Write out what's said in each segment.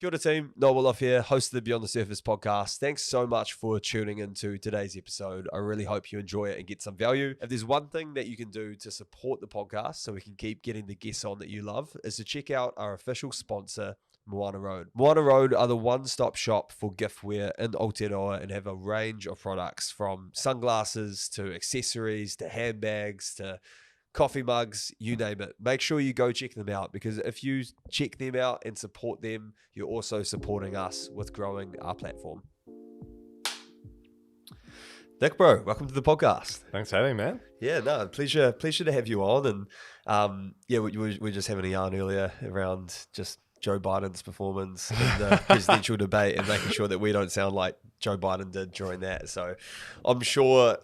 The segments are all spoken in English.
Kia ora team, Noel off here, host of the Beyond the Surface podcast. Thanks so much for tuning into today's episode. I really hope you enjoy it and get some value. If there's one thing that you can do to support the podcast so we can keep getting the guests on that you love, is to check out our official sponsor, Moana Road. Moana Road are the one-stop shop for giftware in Aotearoa and have a range of products from sunglasses to accessories to handbags to coffee mugs, you name it. Make sure you go check them out, because if you check them out and support them, you're also supporting us with growing our platform. Nick, bro, welcome to the podcast. Thanks for having me, man. Yeah, no, pleasure to have you on. And we were just having a yarn earlier around just Joe Biden's performance in the presidential debate and making sure that we don't sound like Joe Biden did during that. So I'm sure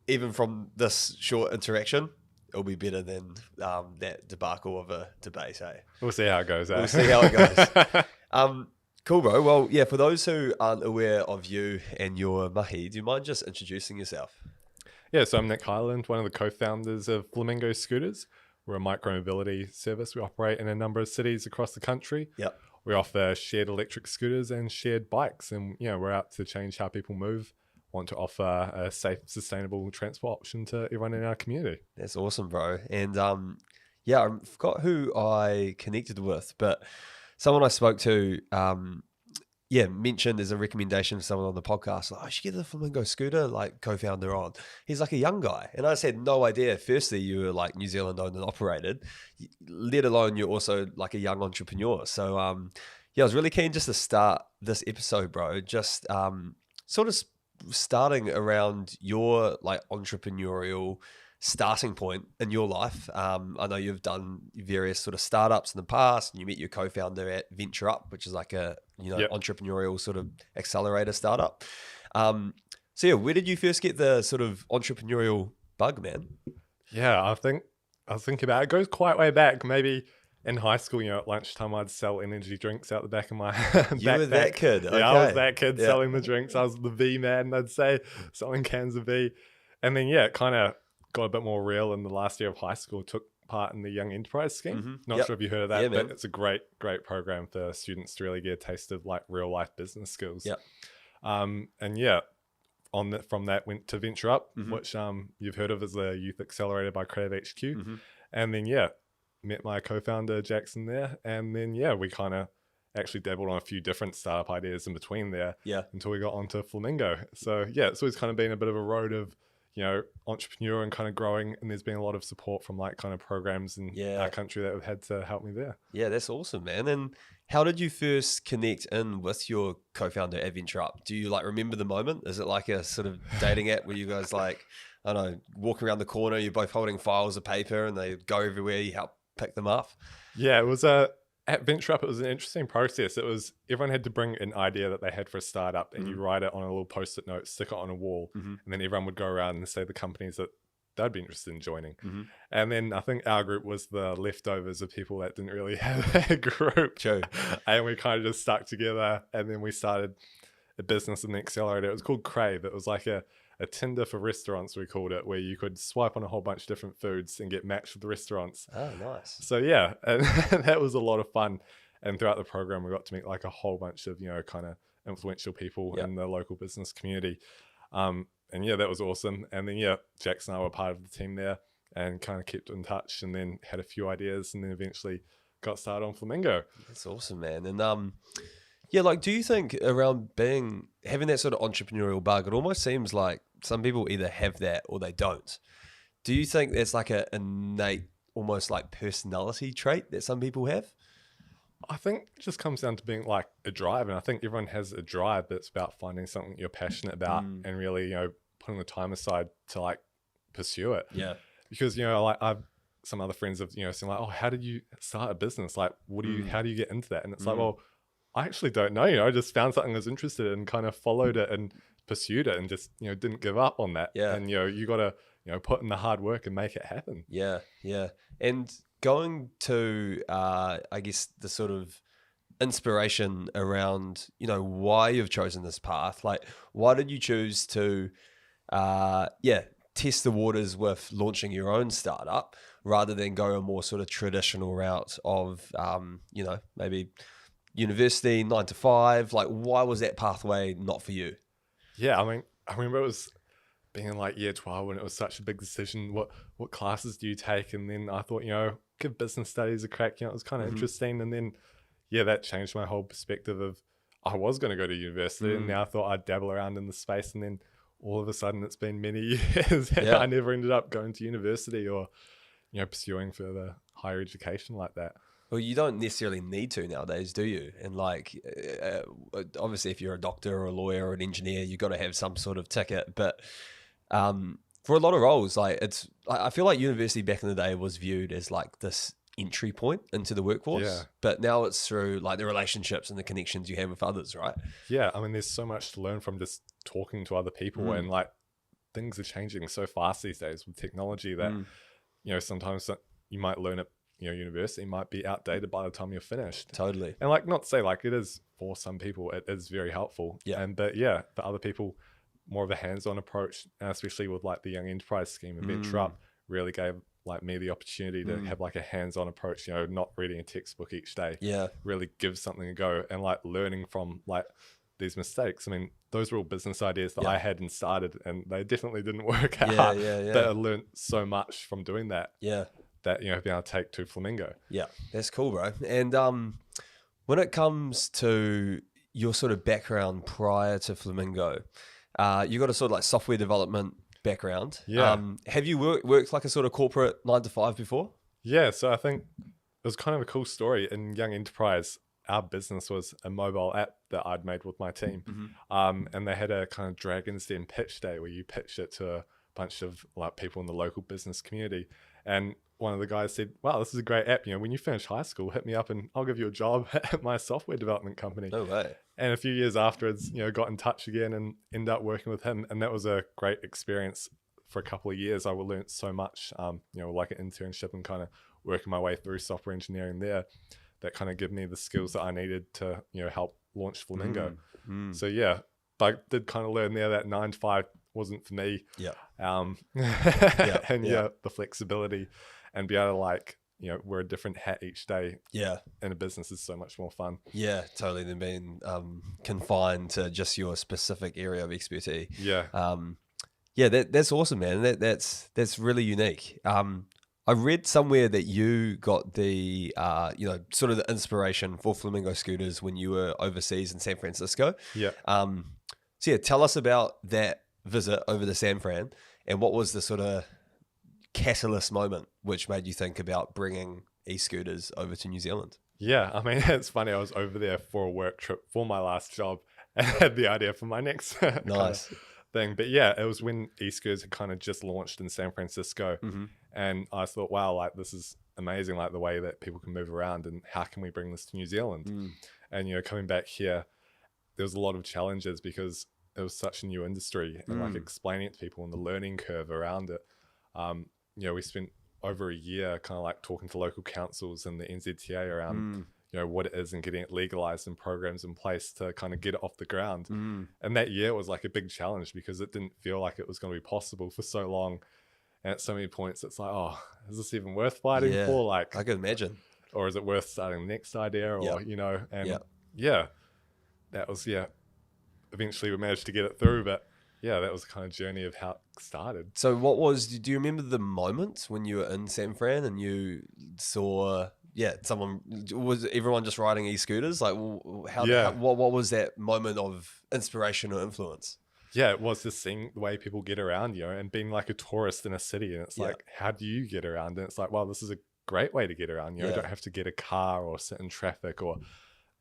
even from this short interaction, it'll be better than that debacle of a debate, eh? We'll see how it goes, eh? We'll see how it goes. Cool, bro. Well, yeah, for those who aren't aware of you and your mahi, do you mind just introducing yourself? Yeah, so I'm Nick Hyland, one of the co-founders of Flamingo Scooters. We're a micro-mobility service. We operate in a number of cities across the country. Yep. We offer shared electric scooters and shared bikes, and we're out to change how people move. Want to offer a safe, sustainable transport option to everyone in our community. That's awesome, bro. And I forgot who I connected with, but someone I spoke to, mentioned as a recommendation for someone on the podcast, like, I should get the Flamingo Scooter co-founder on. He's like a young guy, and I just had no idea. Firstly, you were like New Zealand owned and operated, let alone you're also like a young entrepreneur. So I was really keen just to start this episode, bro. Just sort of starting around your like entrepreneurial starting point in your life. I know you've done various sort of startups in the past, and you met your co-founder at Venture Up, which is like a entrepreneurial sort of accelerator startup. Where did you first get the sort of entrepreneurial bug, man? Yeah, I was thinking about it. It goes quite way back. Maybe in high school, at lunchtime, I'd sell energy drinks out the back of my You were that kid. Okay. Yeah, I was that kid selling the drinks. I was the V man, I'd say, selling cans of V. And then, it kind of got a bit more real in the last year of high school. Took part in the Young Enterprise Scheme. Mm-hmm. Not sure if you heard of that, but man. it's a great program for students to really get a taste of like real life business skills. Yep. From that went to Venture Up, Mm-hmm. which you've heard of as the youth accelerator by Creative HQ. Mm-hmm. And then met my co-founder Jackson there, and then we kind of actually dabbled on a few different startup ideas in between there until we got onto Flamingo. So it's always kind of been a bit of a road of entrepreneur and kind of growing, and there's been a lot of support from like kind of programs in our country that have had to help me there. Yeah, that's awesome, man. And how did you first connect in with your co-founder at Venture Up? Do you like remember the moment? Is it like a sort of dating app where you guys like, I don't know, walk around the corner, you're both holding files of paper and they go everywhere, you help pick them up? Yeah, it was at Venture Up, it was an interesting process. It was everyone had to bring an idea that they had for a startup, and you write it on a little post-it note, stick it on a wall, and then everyone would go around and say the companies that they'd be interested in joining. And then I think our group was the leftovers of people that didn't really have a group. True. And we kind of just stuck together, and then we started a business in the accelerator. It was called Crave. It was like a Tinder for restaurants, we called it, where you could swipe on a whole bunch of different foods and get matched with the restaurants. Oh, nice. So and that was a lot of fun. And throughout the program, we got to meet like a whole bunch of, kind of influential people in the local business community. That was awesome. And then, Jax and I were part of the team there and kind of kept in touch, and then had a few ideas, and then eventually got started on Flamingo. That's awesome, man. And do you think around having that sort of entrepreneurial bug, it almost seems like some people either have that or they don't. Do you think that's like an innate, almost like personality trait that some people have? I think it just comes down to being like a drive. And I think everyone has a drive that's about finding something you're passionate about and really, putting the time aside to like pursue it. Yeah. Because, like I've some other friends have, seen like, oh, how did you start a business? Like, how do you get into that? And it's like, well, I actually don't know. I just found something I was interested in, kind of followed it and pursued it, and just, didn't give up on that. Yeah. And, you got to, put in the hard work and make it happen. Yeah. Yeah. And going to, I guess, the sort of inspiration around, why you've chosen this path. Like, why did you choose to, test the waters with launching your own startup rather than go a more sort of traditional route of, maybe university, 9 to 5. Like, why was that pathway not for you? Yeah, I mean, I remember it was being in like year 12 when it was such a big decision. What classes do you take? And then I thought, give business studies a crack. It was kind of interesting. And then, yeah, that changed my whole perspective of I was going to go to university, and now I thought I'd dabble around in the space. And then all of a sudden, it's been many years, and I never ended up going to university or pursuing further higher education like that. Well, you don't necessarily need to nowadays, do you? And like, obviously, if you're a doctor or a lawyer or an engineer, you've got to have some sort of ticket. But for a lot of roles, like I feel like university back in the day was viewed as like this entry point into the workforce. Yeah. But now it's through like the relationships and the connections you have with others, right? Yeah, I mean, there's so much to learn from just talking to other people, and like things are changing so fast these days with technology that sometimes you might learn at university might be outdated by the time you're finished. Totally. And like, not to say like it is for some people, it is very helpful. Yeah. But for other people, more of a hands-on approach, and especially with like the Young Enterprise Scheme and Venture Up, really gave like me the opportunity to have like a hands-on approach, not reading a textbook each day. Yeah. Really give something a go, and like learning from like these mistakes. I mean, those were all business ideas that I had and started, and they definitely didn't work out. But I learned so much from doing that. Yeah. That, being able to take to Flamingo. Yeah, that's cool, bro. And when it comes to your sort of background prior to Flamingo, you got a sort of like software development background. Yeah. Have you worked like a sort of corporate 9 to 5 before? Yeah, so I think it was kind of a cool story. In Young Enterprise, our business was a mobile app that I'd made with my team. And they had a kind of Dragon's Den pitch day where you pitched it to a bunch of like people in the local business community. And one of the guys said, wow, this is a great app. When you finish high school, hit me up and I'll give you a job at my software development company. No way. And a few years afterwards, got in touch again and ended up working with him. And that was a great experience for a couple of years. I learned so much, like an internship and kind of working my way through software engineering there that kind of gave me the skills that I needed to, help launch Flamingo. So yeah, but I did kind of learn there that 9 to 5 wasn't for me. Yeah. And the flexibility and be able to like, wear a different hat each day. Yeah. In a business is so much more fun. Yeah, totally. Than being confined to just your specific area of expertise. Yeah. That's awesome, man. That's really unique. I read somewhere that you got the, sort of the inspiration for Flamingo Scooters when you were overseas in San Francisco. Yeah. So yeah, tell us about that visit over to San Fran and what was the sort of catalyst moment which made you think about bringing e-scooters over to New Zealand? Yeah, I mean, it's funny. I was over there for a work trip for my last job and had the idea for my next nice thing. But yeah, it was when e-scooters had kind of just launched in San Francisco. And I thought, wow, like this is amazing, like the way that people can move around and how can we bring this to New Zealand? And, coming back here, there was a lot of challenges because it was such a new industry and like explaining it to people and the learning curve around it. We spent over a year kind of like talking to local councils and the NZTA around, what it is and getting it legalized and programs in place to kind of get it off the ground. And that year was like a big challenge because it didn't feel like it was going to be possible for so long. And at so many points, it's like, oh, is this even worth fighting for? Like, I could imagine. Or is it worth starting the next idea? Or, and that was, eventually we managed to get it through, but yeah, that was the kind of journey of how it started. So do you remember the moment when you were in San Fran and you saw, was everyone just riding e-scooters? Like what was that moment of inspiration or influence? Yeah, it was just seeing the way people get around, and being like a tourist in a city. And it's like, how do you get around? And it's like, wow, this is a great way to get around. You don't have to get a car or sit in traffic, or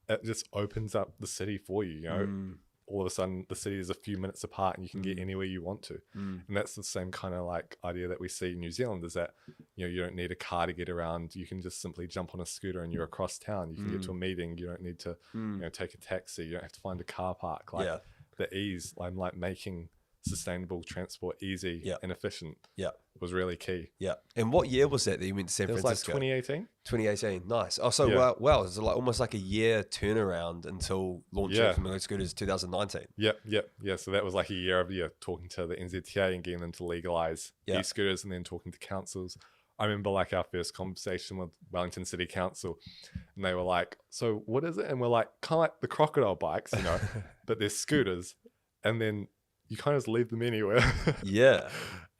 it just opens up the city for you, all of a sudden the city is a few minutes apart and you can get anywhere you want to. And that's the same kind of like idea that we see in New Zealand is that, you don't need a car to get around. You can just simply jump on a scooter and you're across town. You can get to a meeting. You don't need to, take a taxi. You don't have to find a car park. Like the ease, like making sustainable transport easy and efficient was really key. Yeah. And what year was that you went to San Francisco? It was like 2018. 2018. Nice. Oh, so wow. It was like almost like a year turnaround until launching Flamingo Scooters 2019. Yeah. So that was like a year of talking to the NZTA and getting them to legalize e-scooters and then talking to councils I remember like our first conversation with Wellington City Council, and they were like, so what is it? And we're like, kind of like the crocodile bikes, you know, but they're scooters. And then you kind of just leave them anywhere. Yeah.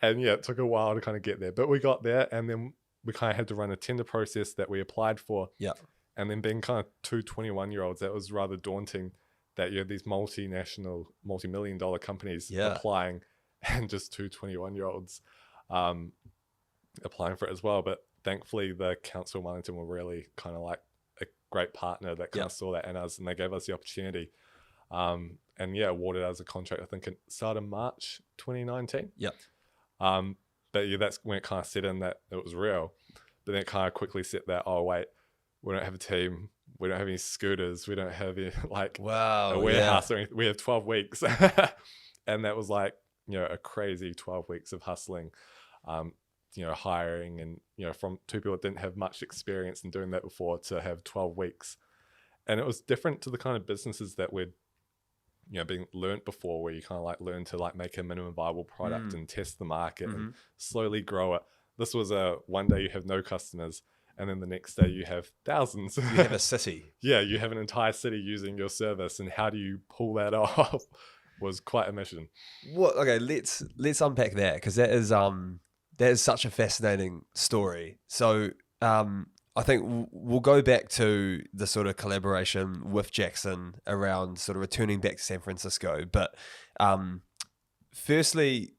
And yeah, it took a while to kind of get there, but we got there, and then we kind of had to run a tender process that we applied for. Yeah. And then being kind of two 21-year-olds, that was rather daunting, that you had these multinational, multi-million-dollar companies applying, and just two 21-year-olds applying for it as well. But thankfully, the council of Wellington were really kind of like a great partner that kind of saw that in us, and they gave us the opportunity. And yeah, awarded us a contract, I think it started March 2019. Yeah. But yeah, that's when it kind of set in that it was real. But then it kind of quickly set that, oh wait, we don't have a team, we don't have any scooters, we don't have any, like a warehouse or anything. We have 12 weeks. And that was like, you know, a crazy 12 weeks of hustling, you know, hiring, and, you know, from two people that didn't have much experience in doing that before to have 12 weeks. And it was different to the kind of businesses that we'd, you know, being learnt before, where you kind of like learn to like make a minimum viable product and test the market and slowly grow it. This was one day you have no customers, and then the next day you have thousands. You have a city. Yeah, you have an entire city using your service, and how do you pull that off was quite a mission. What? Okay, let's unpack that, because that is such a fascinating story. So I think we'll go back to the sort of collaboration with Jackson around sort of returning back to San Francisco. But firstly,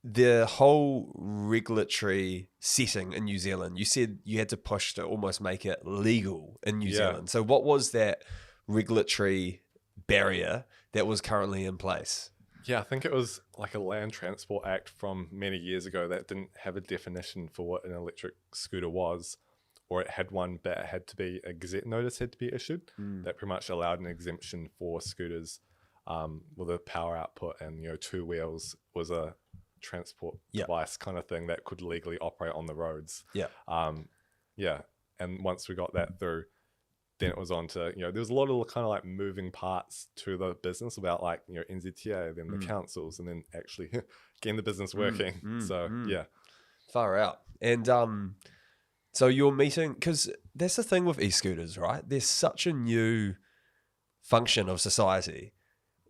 the whole regulatory setting in New Zealand, you said you had to push to almost make it legal in New Zealand. So what was that regulatory barrier that was currently in place? Yeah, I think it was like a Land Transport Act from many years ago that didn't have a definition for what an electric scooter was. Or it had one, but it had to be a gazette notice had to be issued that pretty much allowed an exemption for scooters with a power output, and, you know, two wheels was a transport device kind of thing that could legally operate on the roads. Yeah. And once we got that through, then it was on to, you know, there was a lot of kind of like moving parts to the business about, like, you know, NZTA, then the councils, and then actually getting the business working. Yeah. Far out. And so you're meeting, because that's the thing with e-scooters, right? They're such a new function of society,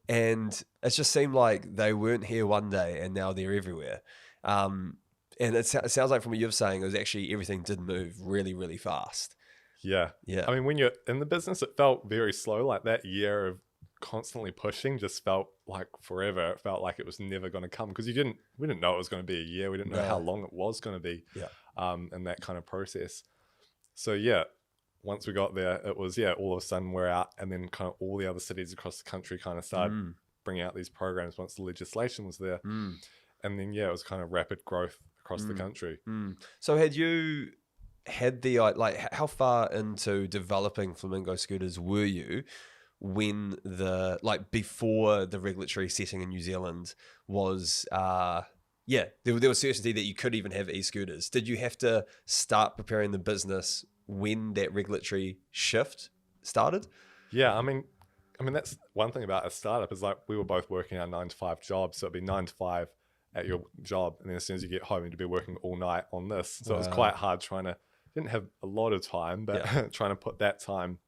and it just seemed like they weren't here one day and now they're everywhere. And it sounds like from what you're saying, it was actually everything did move really, really fast. Yeah. I mean, when you're in the business, it felt very slow. Like that year of constantly pushing just felt like forever. It felt like it was never going to come, because we didn't know it was going to be a year. We didn't know how long it was going to be. And that kind of process. So yeah, once we got there, it was, all of a sudden we're out, and then kind of all the other cities across the country kind of started bringing out these programs once the legislation was there. And then, it was kind of rapid growth across the country. So had you had the, like, how far into developing Flamingo Scooters were you when before the regulatory setting in New Zealand was, there was certainty that you could even have e-scooters. Did you have to start preparing the business when that regulatory shift started? Yeah, I mean that's one thing about a startup is, like, we were both working our 9-to-5 jobs, so it'd be 9 to 5 at your job, and then as soon as you get home, you'd be working all night on this. So it was quite hard didn't have a lot of time, but trying to put that time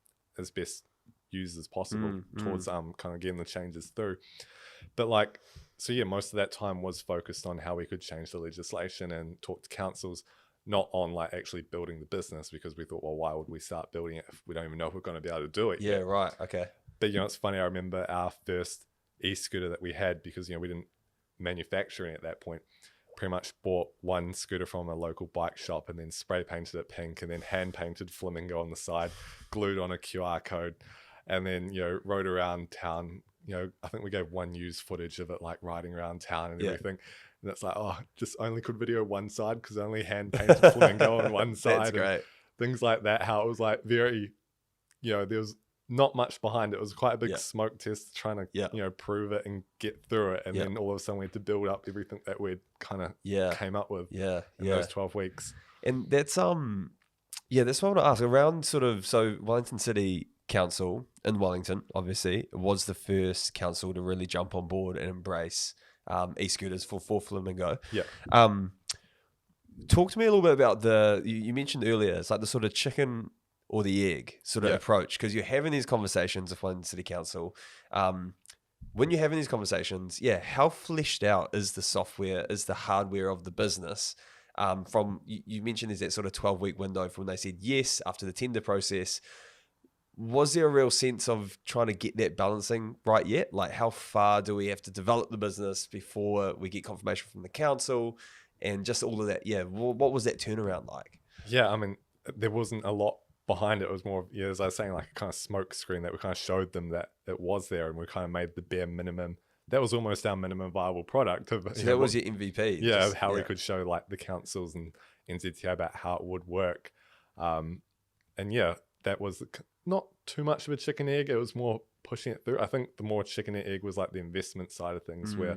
as best used as possible towards kind of getting the changes through. But most of that time was focused on how we could change the legislation and talk to councils, not on like actually building the business, because we thought, well, why would we start building it if we don't even know if we're going to be able to do it yet? Right. Okay. But it's funny, I remember our first e-scooter that we had, because we didn't manufacture it at that point. Pretty much bought one scooter from a local bike shop and then spray painted it pink, and then hand painted Flamingo on the side, glued on a QR code, and then rode around town. I think we gave one news footage of it, like riding around town and everything. And it's like, just only could video one side because I only hand painted Flamingo on one side. That's great. Things like that. How it was like very, there was not much behind it. It was quite a big smoke test trying to, prove it and get through it. And then all of a sudden we had to build up everything that we'd kind of came up with in those 12 weeks. And that's, that's what I want to ask around so Wellington City Council in Wellington, obviously, was the first council to really jump on board and embrace e-scooters for Flamingo. talk to me a little bit about you mentioned earlier, it's like the sort of chicken or the egg sort of approach, because you're having these conversations with one city council. When you're having these conversations, how fleshed out is the software, is the hardware of the business? From you mentioned there's that sort of 12-week window from when they said yes after the tender process. Was there a real sense of trying to get that balancing right yet? Like, how far do we have to develop the business before we get confirmation from the council and just all of that? Yeah. What was that turnaround like? Yeah, I mean, there wasn't a lot behind it. It was more, as I was saying, like a kind of smoke screen that we kind of showed them that it was there, and we kind of made the bare minimum. That was almost our minimum viable product. So that was your MVP? Yeah, how we could show like the councils and NZTA about how it would work. And that was not too much of a chicken egg. It was more pushing it through. I think the more chicken egg was like the investment side of things, where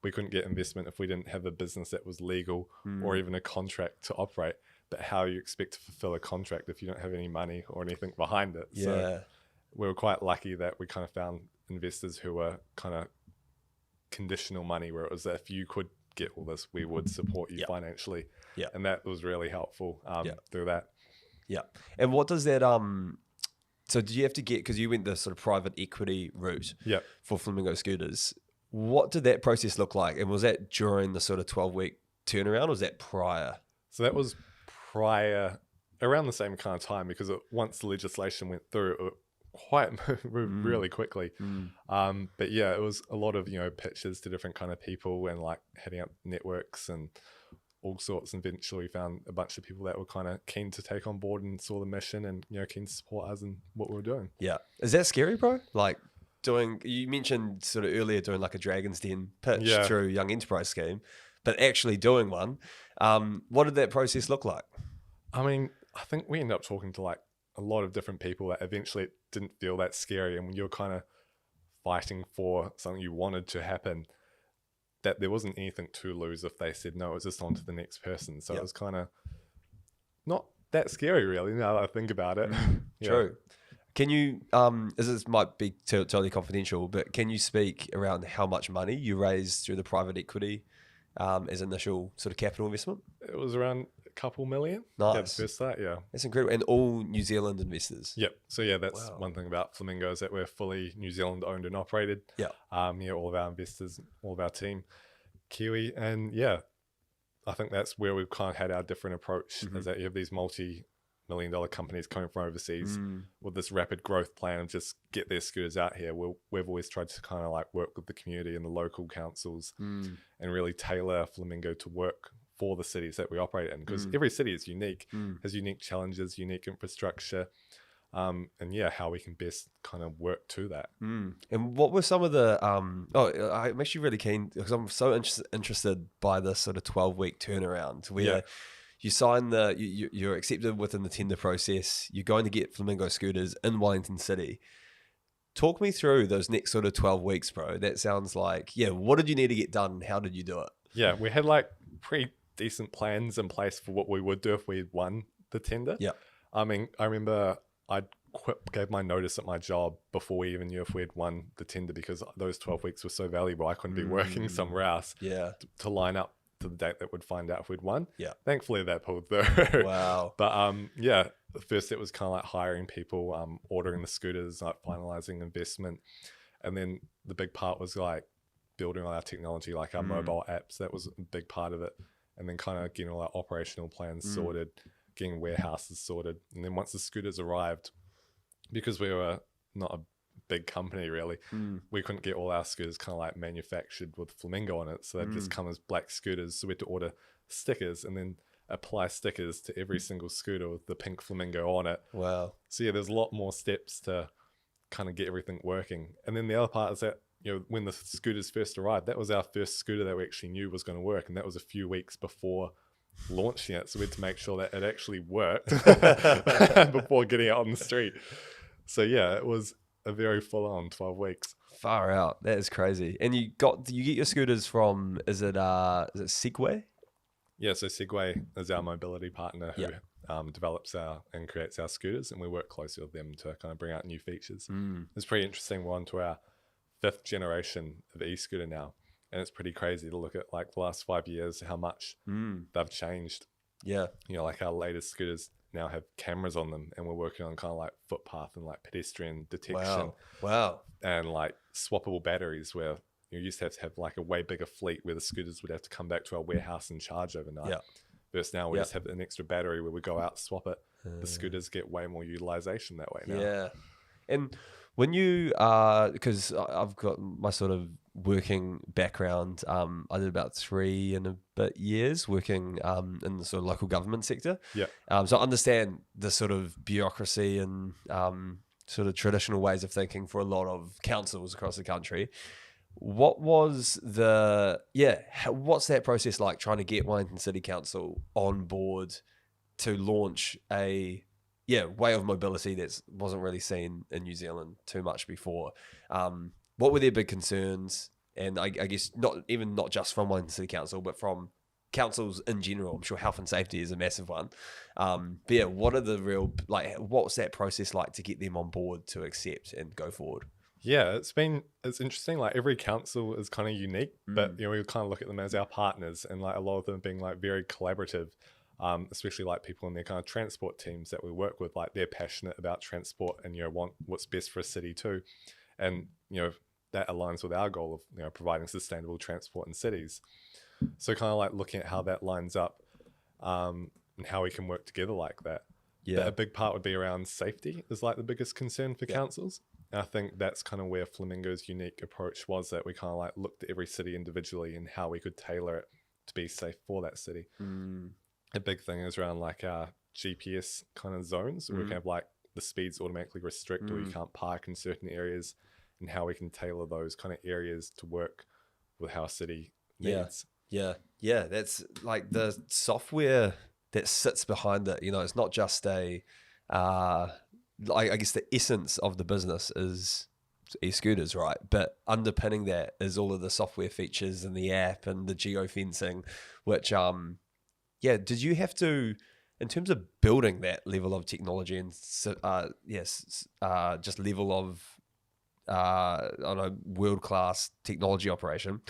we couldn't get investment if we didn't have a business that was legal or even a contract to operate. But how you expect to fulfill a contract if you don't have any money or anything behind it? Yeah. So we were quite lucky that we kind of found investors who were kind of conditional money, where it was that if you could get all this, we would support you financially. Yeah. And that was really helpful through that. Yeah. And what does that so did you have to get, because you went the sort of private equity route for Flamingo Scooters, what did that process look like? And was that during the sort of 12-week turnaround, or was that prior? So that was prior, around the same kind of time, because once the legislation went through, it moved really quickly. But yeah, it was a lot of, pitches to different kind of people and like heading up networks and all sorts. And eventually we found a bunch of people that were kind of keen to take on board and saw the mission and, keen to support us and what we were doing. Yeah. Is that scary, bro? Like you mentioned sort of earlier doing like a Dragon's Den pitch through Young Enterprise Scheme, but actually doing one. What did that process look like? I mean, I think we ended up talking to like a lot of different people that eventually it didn't feel that scary. And when you're kind of fighting for something you wanted to happen, that there wasn't anything to lose if they said no. It was just on to the next person. So it was kind of not that scary, really, now that I think about it. True. Can you, this might be totally confidential, but can you speak around how much money you raised through the private equity as initial sort of capital investment? It was around a couple million. Nice. First start, That's incredible. And all New Zealand investors. Yep. So that's one thing about Flamingo, is that we're fully New Zealand owned and operated. All of our investors, all of our team, Kiwi. And I think that's where we've kind of had our different approach, is that you have these multi-million-dollar companies coming from overseas with this rapid growth plan of just get their scooters out here. We've always tried to kind of like work with the community and the local councils and really tailor Flamingo to work for the cities that we operate in, because every city is unique, has unique challenges, unique infrastructure, and how we can best kind of work to that. And what were some of the I'm actually really keen, because I'm so interested by this sort of 12-week turnaround where you sign you're accepted within the tender process, you're going to get Flamingo Scooters in Wellington City. Talk me through those next sort of 12 weeks, bro. That sounds like, what did you need to get done and how did you do it? We had like pretty decent plans in place for what we would do if we had won the tender. I mean, I remember I gave my notice at my job before we even knew if we had won the tender, because those 12 weeks were so valuable. I couldn't be working somewhere else to line up to the date that we'd find out if we'd won. Thankfully that pulled through. Wow. But the first step was kind of like hiring people, ordering the scooters, like finalizing investment. And then the big part was like building all our technology, like our mobile apps. That was a big part of it. And then kind of getting all our operational plans sorted, getting warehouses sorted. And then once the scooters arrived, because we were not a big company really, we couldn't get all our scooters kind of like manufactured with Flamingo on it. So they'd just come as black scooters. So we had to order stickers and then apply stickers to every single scooter with the pink Flamingo on it. Wow. So there's a lot more steps to kind of get everything working. And then the other part is that, when the scooters first arrived, that was our first scooter that we actually knew was going to work. And that was a few weeks before launching it. So we had to make sure that it actually worked before getting it on the street. So it was a very full-on 12 weeks. Far out. That is crazy. And you get your scooters from, is it Segway? Yeah, so Segway is our mobility partner who develops and creates our scooters, and we work closely with them to kind of bring out new features. It's pretty interesting. We're on to our 5th generation of e-scooter now, And it's pretty crazy to look at like the last 5 years, how much they've changed. Yeah. You know, like our latest scooters now have cameras on them, and we're working on kind of like footpath and like pedestrian detection. Wow. And like swappable batteries, where you used to have like a way bigger fleet where the scooters would have to come back to our warehouse and charge overnight. Yeah. Versus now we just have an extra battery where we go out, swap it. The scooters get way more utilization that way now. Yeah. And when you, because I've got my sort of working background, I did about 3 and a bit years working in the sort of local government sector. Yeah. So I understand the sort of bureaucracy and sort of traditional ways of thinking for a lot of councils across the country. What was what's that process like, trying to get Wellington City Council on board to launch a way of mobility that wasn't really seen in New Zealand too much before? What were their big concerns? And I guess not just from Wellington City Council, but from councils in general. I'm sure health and safety is a massive one. But yeah, what are the real, like, what's that process like to get them on board to accept and go forward? Yeah, it's interesting. Like every council is kind of unique, but you know, we kind of look at them as our partners, and like a lot of them being like very collaborative. Especially like people in their kind of transport teams that we work with, like they're passionate about transport and, you know, want what's best for a city too. And, you know, that aligns with our goal of, you know, providing sustainable transport in cities. So kind of like looking at how that lines up and how we can work together like that. Yeah. A big part would be around safety is like the biggest concern for councils. And I think that's kind of where Flamingo's unique approach was, that we kind of like looked at every city individually and how we could tailor it to be safe for that city. A big thing is around like our GPS kind of zones where we can have like the speeds automatically restrict or you can't park in certain areas, and how we can tailor those kind of areas to work with how a city needs. Yeah. That's like the software that sits behind it. You know, it's not just I guess the essence of the business is e-scooters, right? But underpinning that is all of the software features and the app and the geofencing, which did you have to, in terms of building that level of technology and just level of world-class technology operation,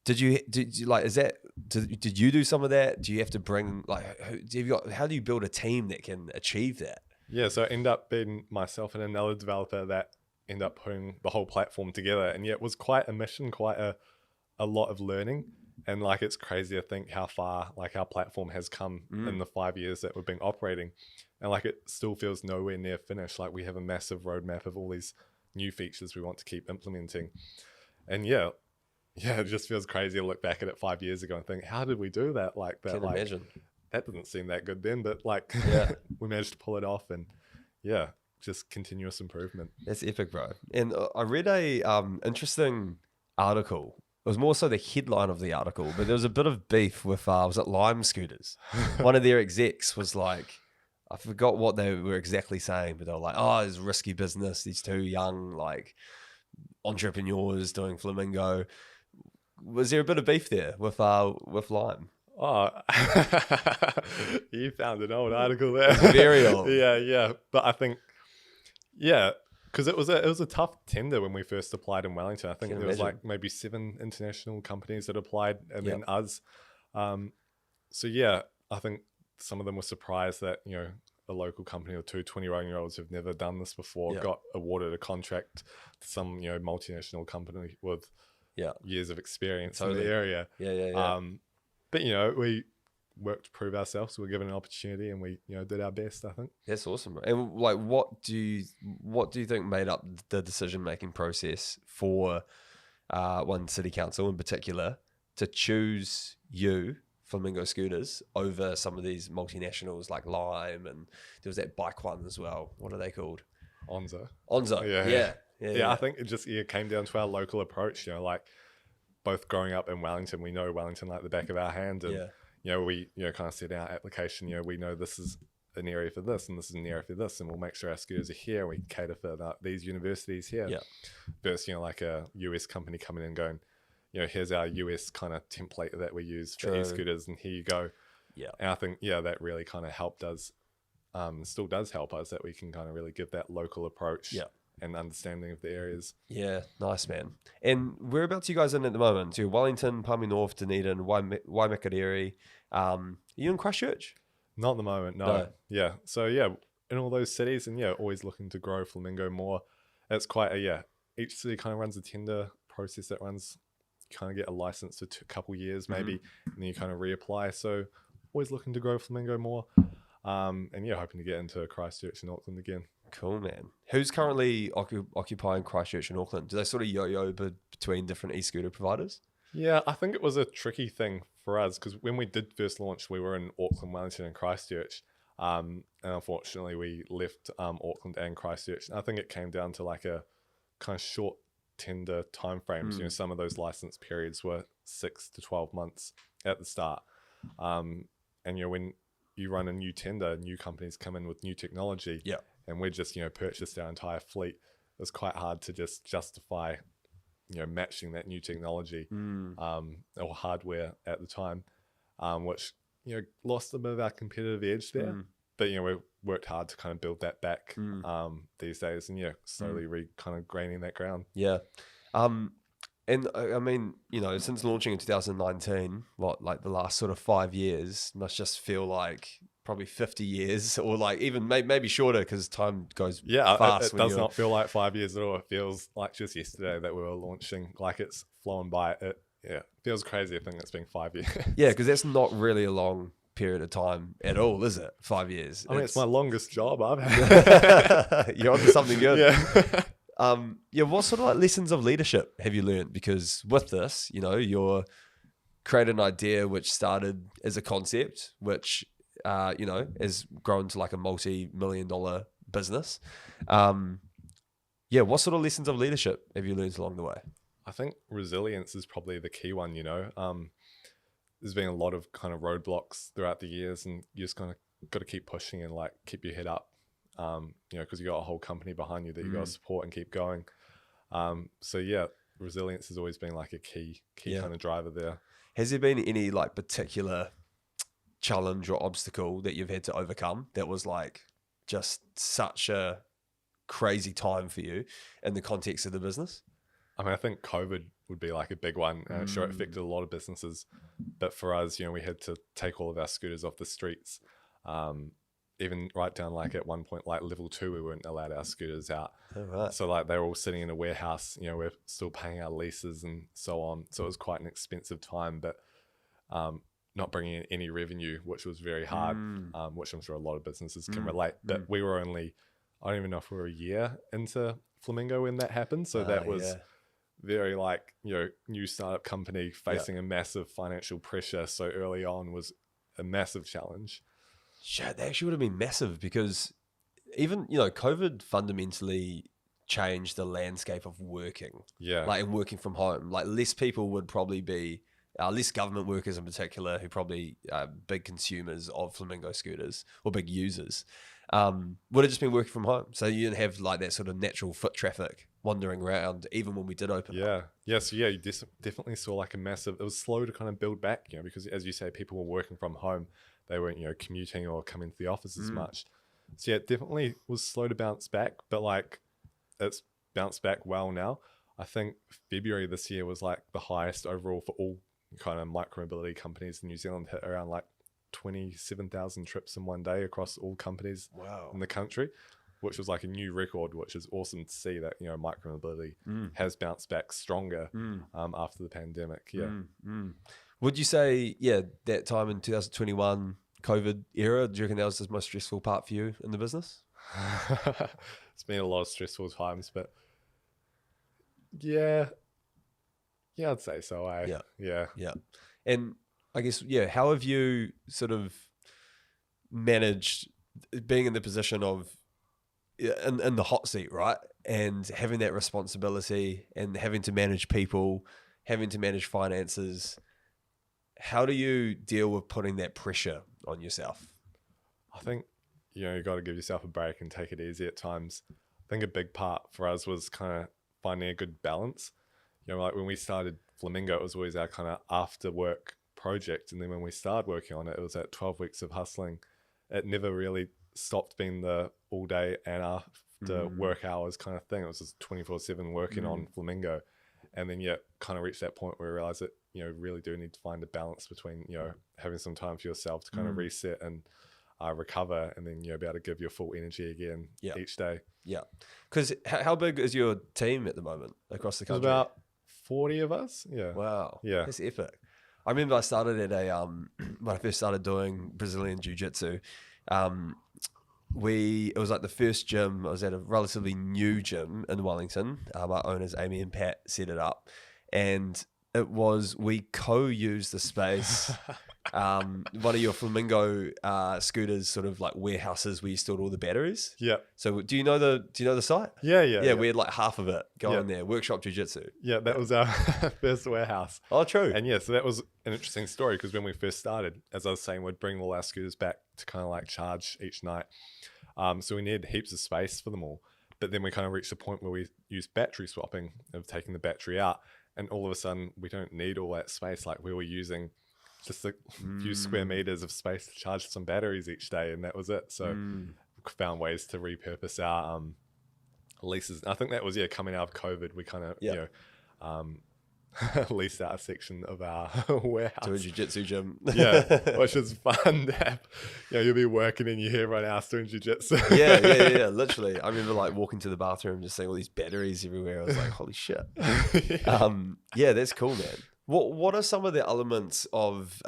did you do some of that? Do you have to bring how do you build a team that can achieve that? Yeah, so I end up being myself and another developer that end up putting the whole platform together, and it was quite a mission, quite a lot of learning. And like, it's crazy to think how far like our platform has come in the 5 years that we've been operating. And like, it still feels nowhere near finished. Like, we have a massive roadmap of all these new features we want to keep implementing. And yeah, it just feels crazy to look back at it 5 years ago and think, how did we do that? Like that, Can't imagine. That didn't seem that good then, but like, we managed to pull it off, and just continuous improvement. That's epic, bro. And I read a interesting article. It was more so the headline of the article, but there was a bit of beef with, was it Lime Scooters? One of their execs was like, I forgot what they were exactly saying, but they were like, oh, it's risky business. These two young, like, entrepreneurs doing Flamingo. Was there a bit of beef there with Lime? Oh, you found an old article there. It's very old. Yeah. But I think, because it was a tough tender when we first applied in Wellington. I think there was like maybe 7 international companies that applied, and then us. So yeah, I think some of them were surprised that, you know, a local company or 2 21-year-olds who've never done this before got awarded a contract to some, you know, multinational company with years of experience in the area. Yeah. But you know, we worked to prove ourselves. We were given an opportunity, and we, you know, did our best, I think. That's awesome, bro. And like, what do you think made up the decision-making process for one city council in particular to choose you, Flamingo Scooters, over some of these multinationals like Lime, and there was that bike one as well. What are they called? Onzo. Yeah. I think it just came down to our local approach. You know, like, both growing up in Wellington, we know Wellington like the back of our hand, and you know, we, you know, kind of said in our application, you know, we know this is an area for this and this is an area for this, and we'll make sure our scooters are here. We cater for these universities here. Versus, you know, like a US company coming in and going, you know, here's our US kind of template that we use for e-scooters, and here you go. And I think that really kind of helped us, still does help us, that we can kind of really give that local approach and understanding of the areas. Yeah, nice, man. And whereabouts are you guys in at the moment? So you're Wellington, Palmy North, Dunedin, Waimakateri. Are you in Christchurch? Not at the moment, no. Yeah. So yeah, in all those cities, and yeah, always looking to grow Flamingo more. It's quite each city kind of runs a tender process that runs, you kind of get a license for a couple years maybe, and then you kind of reapply. So always looking to grow Flamingo more. And yeah, hoping to get into Christchurch and Auckland again. Cool, man. Who's currently occupying Christchurch and Auckland? Do they sort of yo-yo between different e-scooter providers? Yeah, I think it was a tricky thing for us because when we did first launch, we were in Auckland, Wellington, and Christchurch. And unfortunately, we left Auckland and Christchurch. And I think it came down to like a kind of short tender timeframes. You know, some of those license periods were 6 to 12 months at the start. And you know, when you run a new tender, new companies come in with new technology. Yeah. And we just, purchased our entire fleet. It was quite hard to just justify, matching that new technology or hardware at the time, which, lost a bit of our competitive edge there. But, we worked hard to kind of build that back these days and, slowly kind of gaining that ground. Yeah. And I mean, since launching in 2019, like the last sort of 5 years must just feel like probably 50 years or like even maybe shorter because time goes fast. It does not feel like 5 years at all. It feels like just yesterday that we were launching, like it's flown by. It feels crazy. I think it's been 5 years. Yeah, because that's not really a long period of time at all, is it? 5 years. I mean, it's my longest job I've had. You're onto something good. Yeah. What sort of like lessons of leadership have you learned? Because with this, you're created an idea which started as a concept, which has grown to like a multi-million-dollar business. What sort of lessons of leadership have you learned along the way? I think resilience is probably the key one. There's been a lot of kind of roadblocks throughout the years, and you just kind of got to keep pushing and like keep your head up. Because you got a whole company behind you that you got to support and keep going. So yeah, resilience has always been like a key kind of driver there. Has there been any like particular challenge or obstacle that you've had to overcome that was like just such a crazy time for you in the context of the business? I mean, I think COVID would be like a big one. Sure, it affected a lot of businesses, but for us, we had to take all of our scooters off the streets. Even right down like at one point, like level 2, we weren't allowed our scooters out. Oh, right. So like they were all sitting in a warehouse, we're still paying our leases and so on. So it was quite an expensive time, but not bringing in any revenue, which was very hard, which I'm sure a lot of businesses can relate. But we were only, I don't even know if we were a year into Flamingo when that happened. So that was very like, new startup company facing a massive financial pressure so early on was a massive challenge. Shit, that actually would have been massive because even, COVID fundamentally changed the landscape of working. Yeah. Like working from home. Like less people would probably be, less government workers in particular who probably big consumers of Flamingo scooters or big users would have just been working from home. So you didn't have like that sort of natural foot traffic wandering around even when we did open up. Yeah. So yeah, you definitely saw like it was slow to kind of build back, because as you say, people were working from home. They weren't, commuting or coming to the office as much. So yeah, it definitely was slow to bounce back, but like it's bounced back well now. I think February this year was like the highest overall for all kind of micromobility companies in New Zealand, hit around like 27,000 trips in one day across all companies in the country, which was like a new record, which is awesome to see that, micromobility has bounced back stronger after the pandemic. Yeah. Would you say, that time in 2021 COVID era, do you reckon that was the most stressful part for you in the business? It's been a lot of stressful times, but yeah, I'd say so. Yeah. And I guess, how have you sort of managed being in the position of in the hot seat, right? And having that responsibility and having to manage people, having to manage finances. How do you deal with putting that pressure on yourself? I think, you got to give yourself a break and take it easy at times. I think a big part for us was kind of finding a good balance. Like when we started Flamingo, it was always our kind of after work project. And then when we started working on it, it was at 12 weeks of hustling. It never really stopped being the all day and after work hours kind of thing. It was just 24/7 working on Flamingo. And then, kind of reached that point where we realized that, really do need to find a balance between, having some time for yourself to kind of reset and recover, and then, be able to give your full energy again each day. Yeah. Because how big is your team at the moment across the country? There's about 40 of us. Yeah. Wow. Yeah. That's epic. I remember I started at when I first started doing Brazilian Jiu-Jitsu, it was like the first gym. I was at a relatively new gym in Wellington. Our owners, Amy and Pat, set it up. And we co-used the space. One of your Flamingo scooters sort of like warehouses where you stored all the batteries. Yeah. So do you know the site? Yeah. We had like half of it going there. Workshop Jiu-Jitsu. Yeah, that was our first warehouse. Oh, true. And so that was an interesting story, because when we first started, as I was saying, we'd bring all our scooters back to kind of like charge each night. So we needed heaps of space for them all. But then we kind of reached a point where we used battery swapping, of taking the battery out. And all of a sudden, we don't need all that space. Like, we were using just a few square meters of space to charge some batteries each day, and that was it. So we found ways to repurpose our leases. And I think that was coming out of COVID. We kind of leased out a section of our warehouse to a jiu-jitsu gym. Which is fun to have. You'll be working and you hear everyone else doing jiu-jitsu. yeah, literally. I remember like walking to the bathroom, just seeing all these batteries everywhere. I was like, holy shit. That's cool, man. What are some of the elements of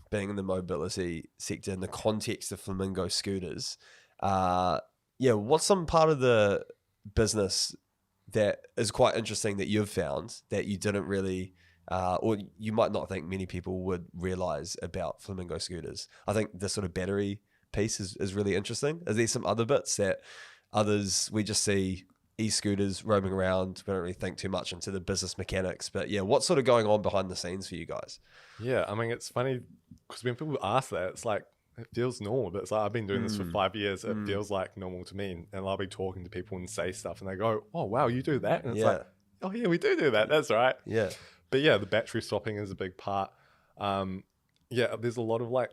being in the mobility sector in the context of Flamingo Scooters? What's some part of the business that is quite interesting that you've found that you didn't really, or you might not think many people would realize about Flamingo Scooters? I think the sort of battery piece is really interesting. Is there some other bits that we just see e-scooters roaming around? We don't really think too much into the business mechanics, but what's sort of going on behind the scenes for you guys? I mean, it's funny because when people ask that, it's like, it feels normal, but it's like, I've been doing this for 5 years. It feels like normal to me. And I'll be talking to people and say stuff and they go, oh, wow, you do that? And it's like, oh yeah, we do that. That's right. Yeah. But the battery swapping is a big part. There's a lot of like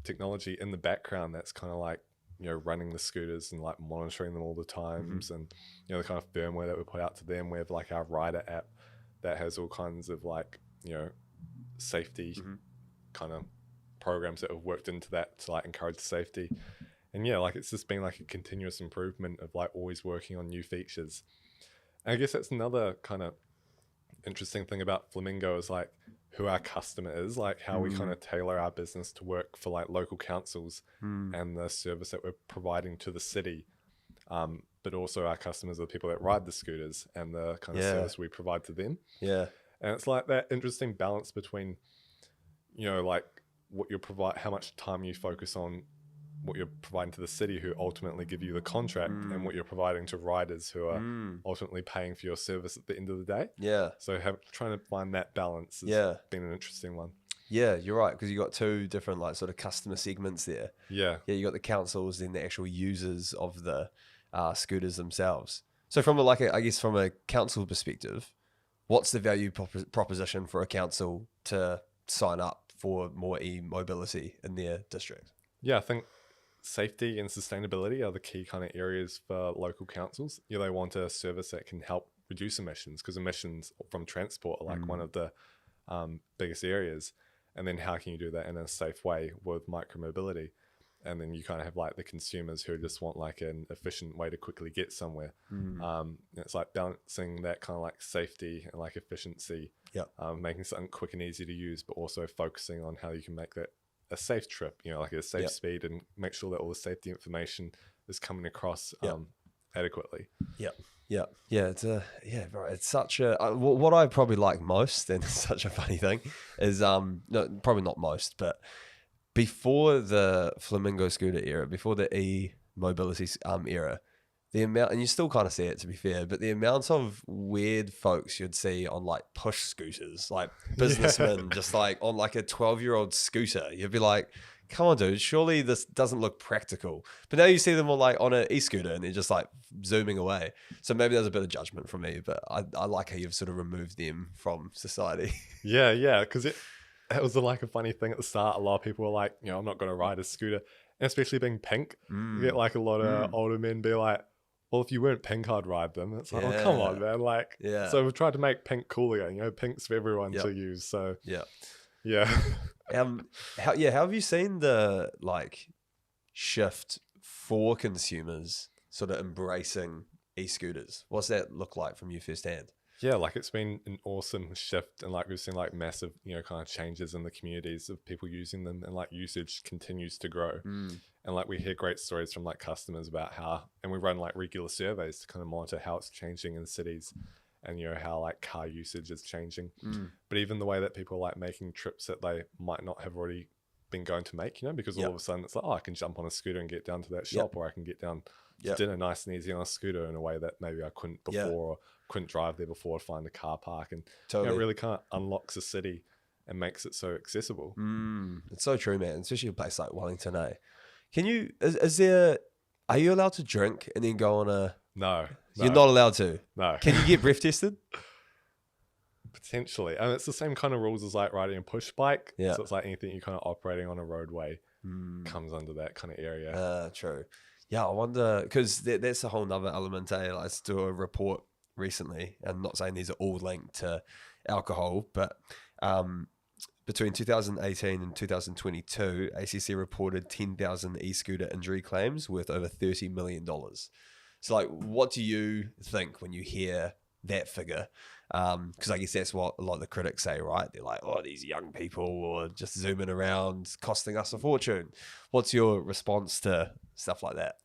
technology in the background that's kind of like, running the scooters and like monitoring them all the times, and, the kind of firmware that we put out to them. We have like our rider app that has all kinds of like, safety kind of programs that have worked into that to like encourage safety. And like it's just been like a continuous improvement of like always working on new features. And I guess that's another kind of interesting thing about Flamingo, is like who our customer is, like how we kind of tailor our business to work for like local councils and the service that we're providing to the city. But also our customers are the people that ride the scooters and the kind of service we provide to them. Yeah. And it's like that interesting balance between, like what you provide, how much time you focus on what you're providing to the city, who ultimately give you the contract, and what you're providing to riders, who are ultimately paying for your service at the end of the day. Yeah. So trying to find that balance has been an interesting one. Yeah, you're right, because you got two different like sort of customer segments there. Yeah. You got the councils and the actual users of the scooters themselves. So from from a council perspective, what's the value proposition for a council to sign up for more e-mobility in their district? I think safety and sustainability are the key kind of areas for local councils. They want a service that can help reduce emissions, because emissions from transport are like one of the biggest areas. And then how can you do that in a safe way with micromobility? And then you kind of have like the consumers who just want like an efficient way to quickly get somewhere. It's like balancing that kind of like safety and like efficiency, making something quick and easy to use, but also focusing on how you can make that a safe trip, like a safe speed, and make sure that all the safety information is coming across adequately. It's such a what I probably like most, and it's such a funny thing, is no, probably not most, but before the Flamingo scooter era, before the e-mobility era, the amount, and you still kind of see it to be fair, but the amount of weird folks you'd see on like push scooters, like businessmen just like on like a 12-year-old scooter, you'd be like, come on dude, surely this doesn't look practical. But now you see them on an e-scooter and they're just like zooming away. So maybe there's a bit of judgment from me, but I like how you've sort of removed them from society. Because it was like a funny thing at the start. A lot of people were like, I'm not going to ride a scooter. And especially being pink, you get like a lot of older men be like, well, if you weren't pink, I'd ride them. It's like, oh, come on, man. Like, yeah. So we've tried to make pink cool again. You know, pink's for everyone Yep. to use. So Yeah. yeah. How have you seen the like shift for consumers sort of embracing e-scooters? What's that look like from you firsthand? Yeah, like it's been an awesome shift, and like we've seen like massive, you know, kind of changes in the communities of people using them, and like usage continues to grow. And like we hear great stories from like customers about how, and we run like regular surveys to kind of monitor how it's changing in cities, and you know how like car usage is changing. But even the way that people are like making trips that they might not have already been going to make, you know, because all of a sudden it's like, oh, I can jump on a scooter and get down to that shop, or I can get down to dinner nice and easy on a scooter in a way that maybe I couldn't before, or couldn't drive there before to find a car park. And you know, it really kind of unlocks a city and makes it so accessible. It's so true, man, especially a place like Wellington, eh? Can you, are you allowed to drink and then go on a... No. You're not allowed to? No. Can you get breath tested? Potentially. And it's the same kind of rules as like riding a push bike. Yeah. So it's like anything you're kind of operating on a roadway comes under that kind of area. True. Yeah, I wonder, because that's a whole nother element, eh? Like, I saw a report recently, and I'm not saying these are all linked to alcohol, but between 2018 and 2022, ACC reported 10,000 e-scooter injury claims worth over $30 million. So like, what do you think when you hear that figure? Because I guess that's what a lot of the critics say, right? They're like, oh, these young people are just zooming around, costing us a fortune. What's your response to stuff like that?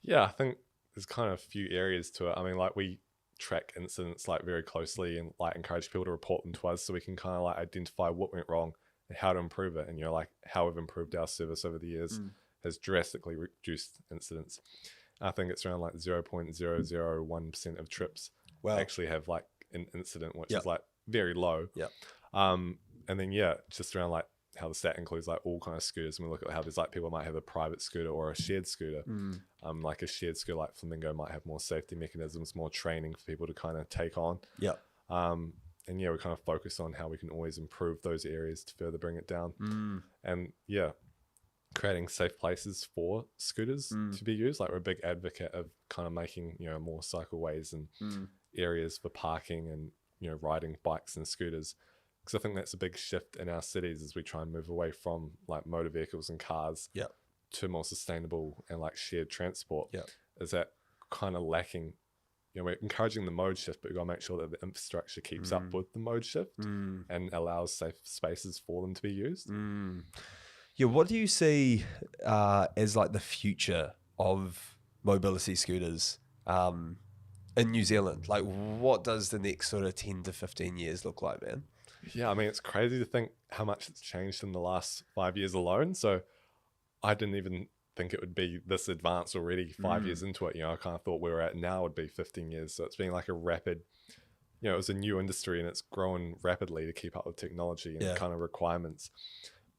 Yeah, I think there's kind of a few areas to it. I mean, like we track incidents like very closely and like encourage people to report them to us so we can kind of like identify what went wrong and how to improve it. And you know, like how we've improved our service over the years has drastically reduced incidents. I think it's around like 0.001% of trips actually have like an incident, which is like very low. And then just around like how the stat includes like all kind of scooters, and we look at how there's like people might have a private scooter or a shared scooter. Like a shared scooter like Flamingo might have more safety mechanisms, more training for people to kind of take on. And we kind of focus on how we can always improve those areas to further bring it down. And creating safe places for scooters to be used. Like we're a big advocate of kind of making, you know, more cycleways and areas for parking and, you know, riding bikes and scooters. Because I think that's a big shift in our cities as we try and move away from like motor vehicles and cars to more sustainable and like shared transport. Is that kind of lacking? You know, we're encouraging the mode shift, but we've got to make sure that the infrastructure keeps up with the mode shift and allows safe spaces for them to be used. Yeah, what do you see as like the future of mobility scooters in New Zealand? Like, what does the next sort of 10 to 15 years look like, man? Yeah, I mean, it's crazy to think how much it's changed in the last 5 years alone. So I didn't even think it would be this advanced already 5 years into it. You know, I kind of thought where we're at now would be 15 years. So it's been like a rapid, you know, it was a new industry and it's grown rapidly to keep up with technology and kind of requirements.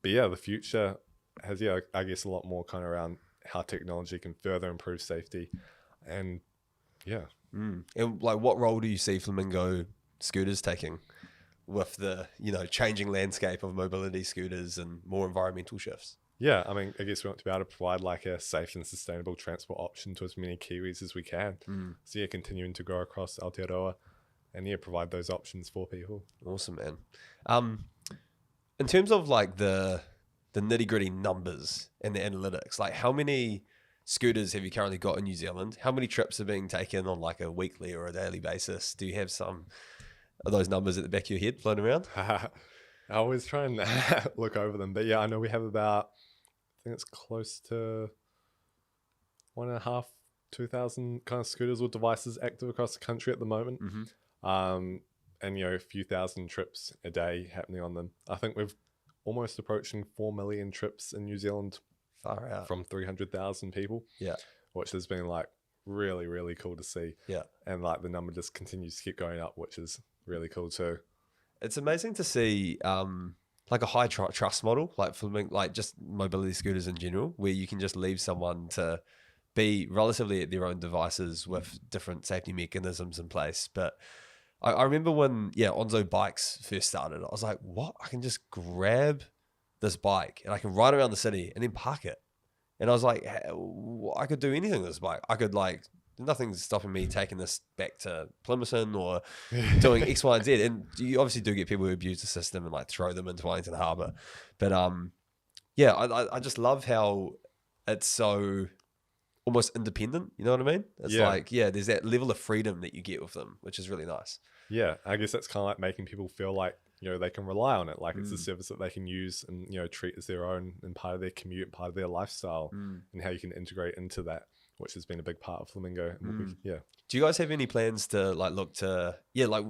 But yeah, the future has, I guess a lot more kind of around how technology can further improve safety. And And like, what role do you see Flamingo Scooters taking with the, you know, changing landscape of mobility scooters and more environmental shifts? Yeah, I mean, I guess we want to be able to provide like a safe and sustainable transport option to as many Kiwis as we can. So continuing to grow across Aotearoa and provide those options for people. Awesome, man. In terms of like the nitty gritty numbers and the analytics, like how many scooters have you currently got in New Zealand? How many trips are being taken on like a weekly or a daily basis? Do you have some of those numbers at the back of your head floating around? I always try and look over them. But yeah, I know we have about, I think it's close to 1,500, 2,000 kind of scooters or devices active across the country at the moment. And, you know, a few thousand trips a day happening on them. I think we've almost approaching 4 million trips in New Zealand. Far out. From 300,000 people. Which has been like really, really cool to see. And like the number just continues to keep going up, which is really cool too. It's amazing to see like a high trust model, like for like just mobility scooters in general, where you can just leave someone to be relatively at their own devices with different safety mechanisms in place. But I remember when, Onzo bikes first started, I was like, what? I can just grab this bike and I can ride around the city and then park it. And I was like, I could do anything with this bike. I could like nothing's stopping me taking this back to Plimmerton or doing X, Y, and Z. And you obviously do get people who abuse the system and like throw them into Wellington Harbour. But yeah, I just love how it's so almost independent. You know what I mean? It's like, there's that level of freedom that you get with them, which is really nice. Yeah, I guess that's kind of like making people feel like, they can rely on it. Like it's a service that they can use and, treat as their own and part of their commute, part of their lifestyle, and how you can integrate into that, which has been a big part of Flamingo. Do you guys have any plans to like look to, like,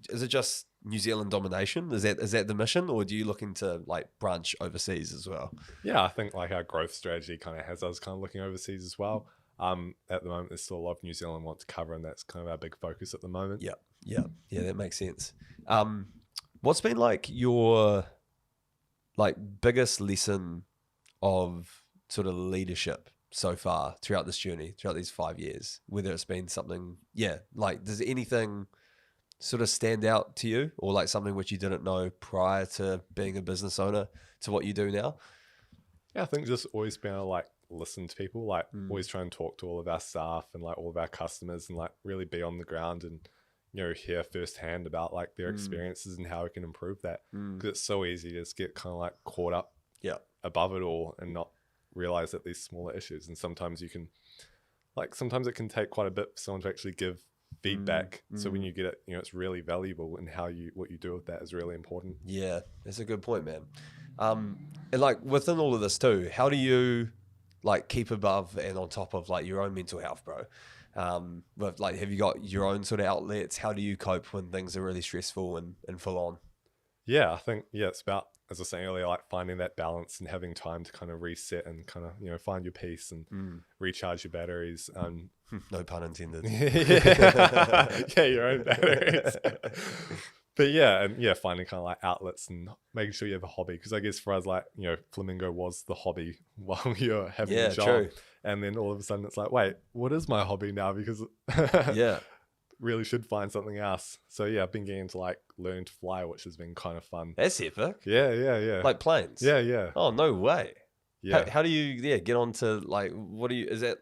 is it just New Zealand domination? Is that the mission, or do you looking to like branch overseas as well? Yeah, I think like our growth strategy kind of has us kind of looking overseas as well. At the moment, there's still a lot of New Zealand want to cover, and that's kind of our big focus at the moment. Yeah, that makes sense. What's been like your like biggest lesson of sort of leadership so far throughout this journey, throughout these 5 years? Whether it's been something, like does anything sort of stand out to you, or like something which you didn't know prior to being a business owner to what you do now? Yeah, I think just always being able to like listen to people, like always try and talk to all of our staff and like all of our customers, and like really be on the ground and hear firsthand about like their experiences and how we can improve that, because it's so easy to just get kind of like caught up above it all and not realize that these smaller issues. And sometimes you can sometimes it can take quite a bit for someone to actually give feedback. So when you get it, it's really valuable, and what you do with that is really important. Yeah, that's a good point, man. And like within all of this too, how do you like keep above and on top of like your own mental health, bro? But like, have you got your own sort of outlets? How do you cope when things are really stressful and full on? Yeah, I think, it's about, as I was saying earlier, like finding that balance and having time to kind of reset and kind of, find your peace and recharge your batteries. No pun intended. Yeah, your own batteries. But finding kind of like outlets and making sure you have a hobby. Because I guess for us, like, Flamingo was the hobby while you're having a job. True. And then all of a sudden it's like, wait, what is my hobby now? Because really should find something else. So I've been getting to like learn to fly, which has been kind of fun. That's epic. Yeah. Like planes? Yeah. Oh, no way. Yeah. How do you get on to like, is that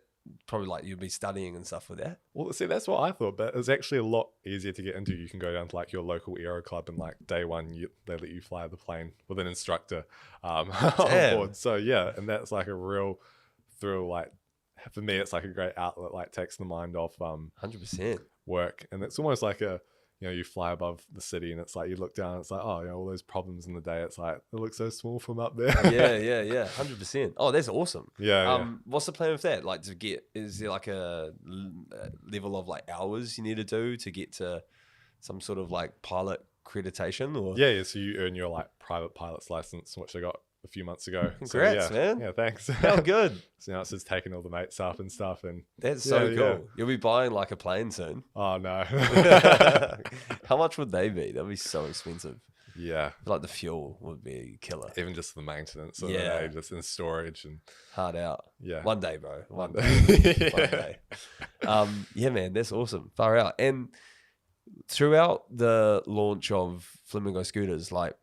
probably like you'll be studying and stuff with that? Well, see, that's what I thought, but it's actually a lot easier to get into. You can go down to like your local aero club, and like day one, they let you fly the plane with an instructor on board. So and that's like a real thrill. Like for me, it's like a great outlet. Like takes the mind off 100% work, and it's almost like you fly above the city, and it's like you look down, and it's like, oh, all those problems in the day, it's like it looks so small from up there. yeah 100%. Oh, that's awesome. What's the plan with that? Like is there like a level of like hours you need to do to get to some sort of like pilot accreditation? Or So you earn your like private pilot's license, which I got a few months ago. Congrats, man. Yeah, thanks. How good. So now it's just taking all the mates up and stuff, and that's so cool. You'll be buying like a plane soon. Oh no. How much would they be? That'd be so expensive. Yeah, like the fuel would be killer. Even just the maintenance of it, just in storage and hard out. Yeah, one day, bro. One day. One day. Yeah, man, that's awesome. Far out. And throughout the launch of Flamingo Scooters, like,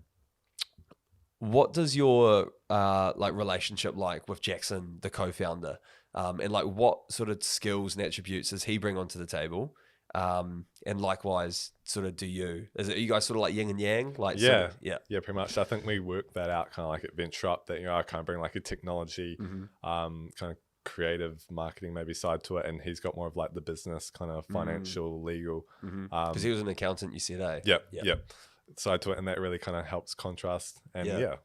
what does your like relationship like with Jackson, the co-founder, and like what sort of skills and attributes does he bring onto the table? And likewise, sort of, are you guys sort of like yin and yang? Like, yeah, pretty much. I think we worked that out kind of like at Venture Up, that I kind of bring like a technology, kind of creative marketing maybe side to it, and he's got more of like the business kind of financial, legal. Because he was an accountant, you said, eh? Yep. Side to it, and that really kind of helps contrast. And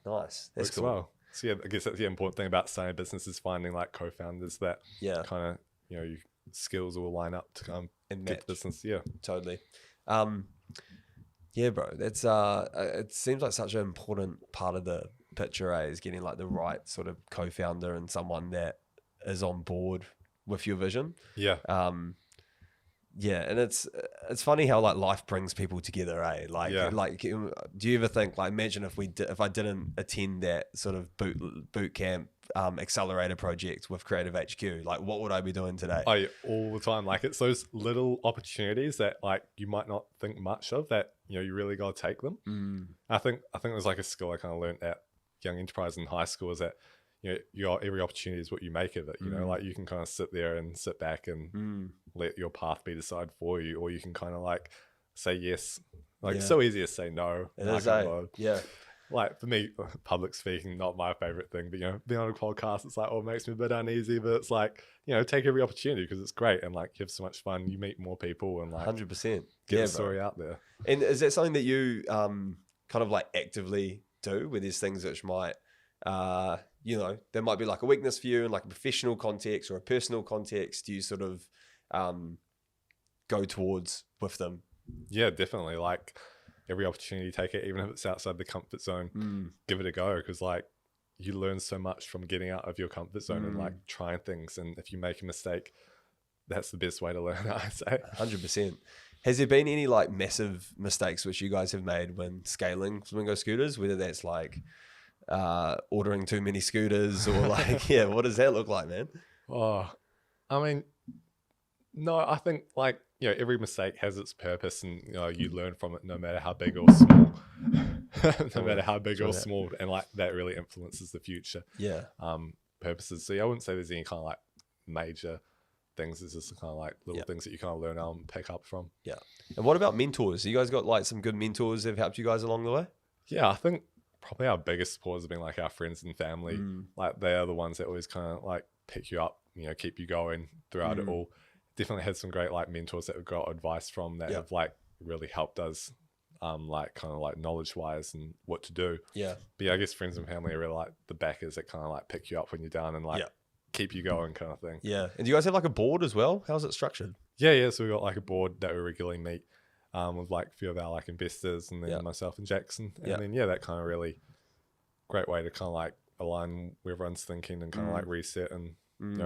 nice. That's cool. Well. So I guess that's the important thing about starting a business, is finding like co-founders that kind of your skills will line up to come and get the business. Totally. Bro, that's it seems like such an important part of the picture, is getting like the right sort of co-founder and someone that is on board with your vision. And it's funny how like life brings people together, eh? Like do you ever think, like, imagine if I didn't attend that sort of boot camp accelerator project with Creative HQ, like what would I be doing today? All the time. Like, it's those little opportunities that like you might not think much of, that you really got to take them. I think there's like a skill I kind of learned at Young Enterprise in high school, is that every opportunity is what you make of it. Like you can kind of sit there and sit back and let your path be decided for you, or you can kind of like say yes. Like it's so easy to say no. It is, yeah. Like for me, public speaking, not my favorite thing, but being on a podcast, it's like, it makes me a bit uneasy, but it's like, take every opportunity because it's great and like you have so much fun. You meet more people and like 100% get the story out there. And is that something that you kind of like actively do, where there's things which might, there might be like a weakness for you in like a professional context or a personal context? Do you sort of go towards with them? Yeah, definitely. Like every opportunity, take it, even if it's outside the comfort zone, give it a go. Because like you learn so much from getting out of your comfort zone and like trying things. And if you make a mistake, that's the best way to learn, I'd say. 100%. Has there been any like massive mistakes which you guys have made when scaling Flamingo Scooters, whether that's like ordering too many scooters or like, what does that look like, man? Oh, I mean, no, I think like, every mistake has its purpose and, you learn from it no matter how big or small, and like that really influences the future purposes. So I wouldn't say there's any kind of like major things. It's just kind of like little things that you kind of learn out and pick up from. Yeah. And what about mentors? You guys got like some good mentors that have helped you guys along the way? Yeah, I think probably our biggest supporters have been like our friends and family. Like they are the ones that always kind of like pick you up, keep you going throughout it all. Definitely had some great like mentors that we've got advice from that have like really helped us like kind of like knowledge wise and what to do. Yeah. But I guess friends and family are really like the backers that kind of like pick you up when you're down and like keep you going kind of thing. Yeah. And do you guys have like a board as well? How's it structured? Yeah. So we've got like a board that we regularly meet with like a few of our like investors and then myself and Jackson. And then that kind of really great way to kind of like align where everyone's thinking and kind of like reset and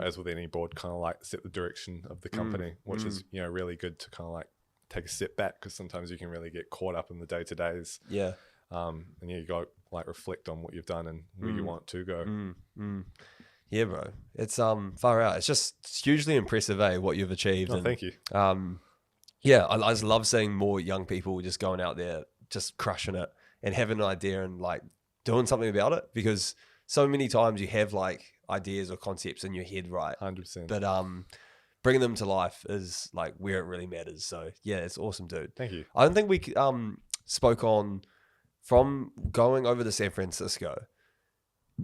as with any board, kind of like set the direction of the company, which is, really good to kind of like take a step back because sometimes you can really get caught up in the day-to-days. Yeah. And you got to like reflect on what you've done and where you want to go. Yeah, bro. It's far out. It's hugely impressive, what you've achieved. Oh, thank you. I just love seeing more young people just going out there, just crushing it and having an idea and like doing something about it, because so many times you have like ideas or concepts in your head, right? 100%. But bringing them to life is like where it really matters. So yeah, it's awesome, dude. Thank you. I don't think we spoke on from going over to San Francisco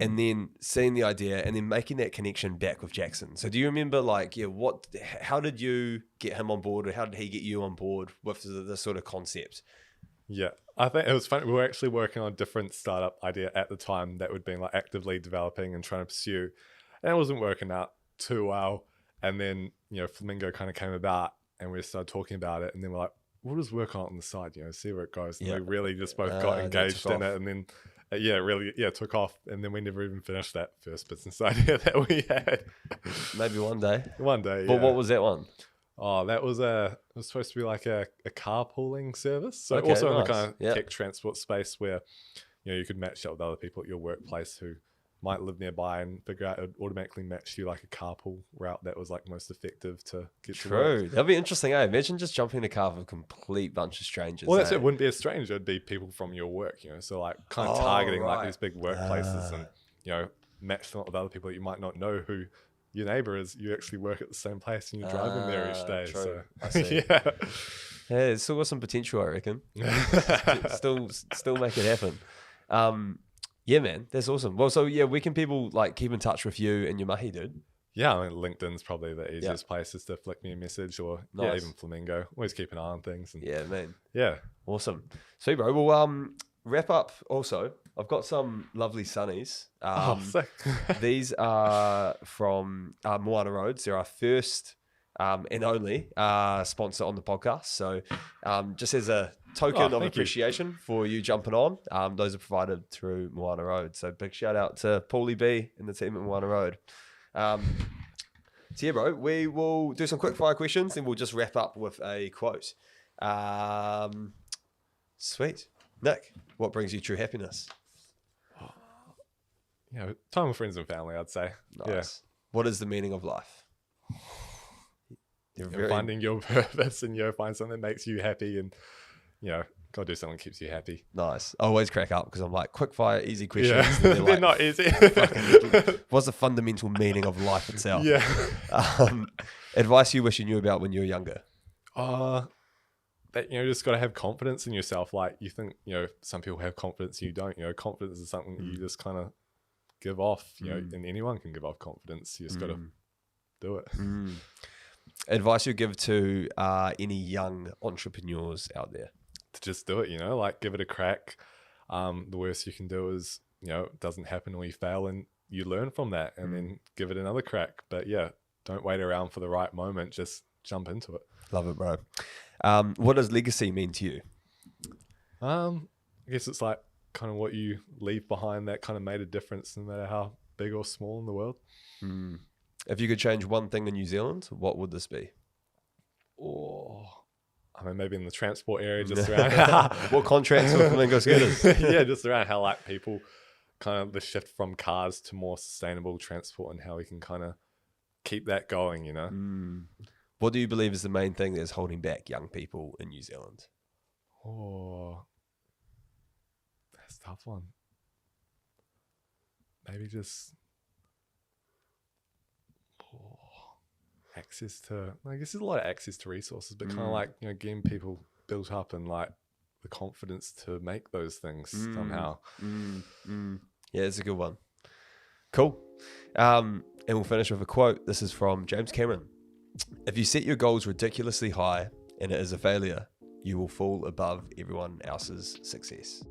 and then seeing the idea and then making that connection back with Jackson. So do you remember like, how did you get him on board, or how did he get you on board with the sort of concept? Yeah, I think it was funny. We were actually working on a different startup idea at the time that we'd been like actively developing and trying to pursue, and it wasn't working out too well. And then, Flamingo kind of came about and we started talking about it, and then we're like, we'll just work on it on the side, see where it goes. And we really just both got engaged in it. And then, it took off. And then we never even finished that first business idea that we had. Maybe one day. One day, But what was that one? Oh, that was it was supposed to be like a carpooling service. So also in the kind of tech transport space where, you could match up with other people at your workplace who might live nearby and figure out it would automatically match you like a carpool route that was like most effective to get to work. True. That'd be interesting, Imagine just jumping in a car with a complete bunch of strangers. Well, it wouldn't be a stranger. It'd be people from your work, So like kind of targeting like these big workplaces and, match them up with other people that you might not know who your neighbor is. You actually work at the same place and you're driving there each day. True. So I see. Yeah, it's still got some potential, I reckon. still make it happen. Yeah, man, that's awesome. Well, so where can people like keep in touch with you and your mahi, dude? Yeah, I mean, LinkedIn's probably the easiest places to flick me a message, or even Flamingo. Always keep an eye on things. And, yeah, man. Yeah. Awesome. Sweet, bro. Well, wrap up also. I've got some lovely sunnies. Sick. These are from Moana Roads. They're our first and only sponsor on the podcast. So just as a token of appreciation for you jumping on, those are provided through Moana Road. So big shout out to Paulie B and the team at Moana Road. So yeah, bro, we will do some quick fire questions and we'll just wrap up with a quote. Sweet. Nick, what brings you true happiness? Time with friends and family, I'd say. Nice. Yeah. What is the meaning of life? Finding your purpose and find something that makes you happy and Gotta do something that keeps you happy. Nice. I always crack up because I'm like, quick fire, easy questions. Yeah, They're, they're like, not easy. what's the fundamental meaning of life itself? Yeah. Advice you wish you knew about when you were younger? That, just got to have confidence in yourself. Like, you think, some people have confidence, you don't. Confidence is something that you just kind of give off, and anyone can give off confidence. You just got to do it. Advice you give to any young entrepreneurs out there? To just do it, like, give it a crack. The worst you can do is, it doesn't happen or you fail, and you learn from that, and then give it another crack. But yeah, don't wait around for the right moment. Just jump into it. Love it, bro. What does legacy mean to you? I guess it's like kind of what you leave behind that kind of made a difference, no matter how big or small in the world. If you could change one thing in New Zealand, what would this be? Maybe in the transport area, just around. What contracts with Flamingo Scooters? Yeah, just around how like people kind of the shift from cars to more sustainable transport and how we can kind of keep that going, What do you believe is the main thing that is holding back young people in New Zealand? That's a tough one. Maybe just access to, I guess there's a lot of access to resources, but kind of like, getting people built up and like the confidence to make those things somehow. Yeah, it's a good one. Cool. And we'll finish with a quote. This is from James Cameron. If you set your goals ridiculously high and it is a failure, you will fall above everyone else's success.